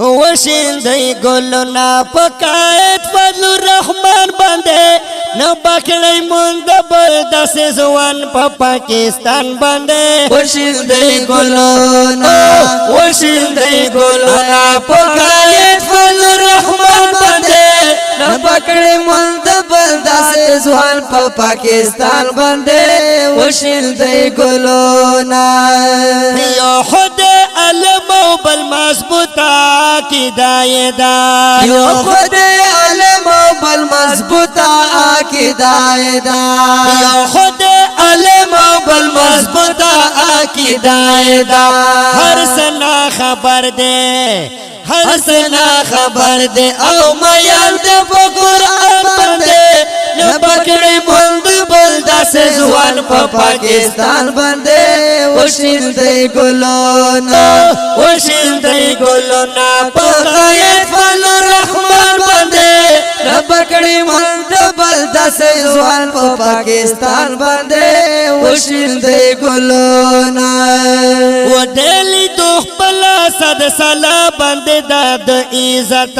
وشیندی گلونا پکایت فضل الرحمن بنده نو بکلی مندبل دس زوان پا پاکستان بنده وشیندی گلونا پکایت فضل الرحمن بنده نو بکلی مندبل دس زوان پا پاکستان بنده وشیندی گلونا یو خود علم و بالمضبوطا کی دایدا یو خود علم و بالمضبوطا کی دایدا یو خود علم و بالمضبوطا کی دایدا ہر سنا خبر دے ہر سنا خبر دے او میال دے پا قرآن بندے نبکڑی مند بلدہ سے زوان پا پاکستان بندے وشیندی گلونا وشیندی گلونا پکایت فضل الرحمن بندے نبکڑی مند بلدہ سے زوان پا پاکستان بندے وشیندی گلونا و دلی دو خپلا صد سلا بندے داد عزت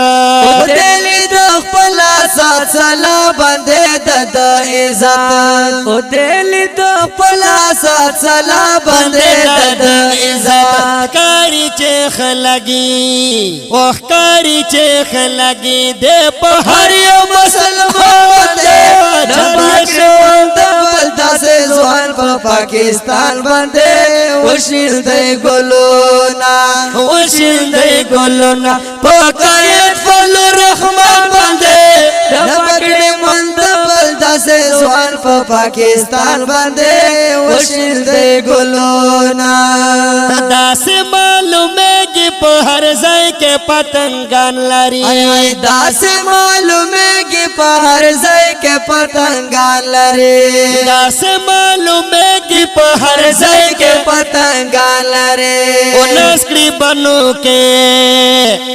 دلی دو خپلا صد سلا بندے داد عزت دلی دو خپلا صد سلا بندے داد عزت کاری چیخ لگی وخکاری چیخ لگی دے پہر یو مسلمان دے نبکڑی بلدہ سے زوان پا پاکستان بندے وشیندی گلونا وشیندی گلونا پکایت فضل الرحمن بندے نبکڑی مند بلدہ سے زوان پا پاکستان بندے وشیندی گلونا دا سے معلومے گی پہر زائی کے پتنگان لاری دا سے معلومے گی پہر زائی کے پتنگان لری دا سے معلومے گی پہر زائی کے پتنگان لری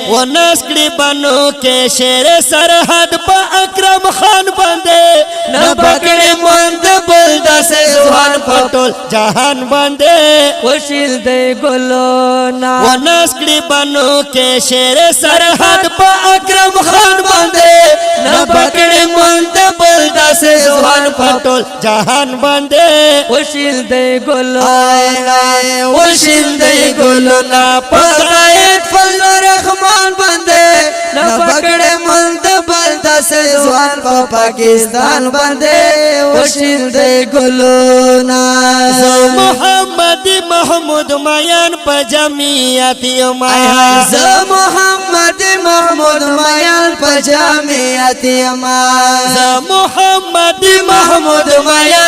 وہ نسکڑی بنو کے شیر سرحد پا اکرم خان بندے نبکڑی مند بلدہ سے زوان پٹول جہان بندے وشیندی گلونا وہ نسکڑی بنو کے شیر سرحد پا اکرم خان بندے نبکڑی مند بلدہ سے زوان پٹول جہان بندے وشیندی گلونا وشیندی گلونا پکایت فضل الرحمن بندے نبکڑی مند بلدہ سے زوان پا پاکستان بندے وشیندی گلونا محمد محمود میان پا جمعیت یومایان محمد محمود میان پا جمعیت یومایان محمد محمود میان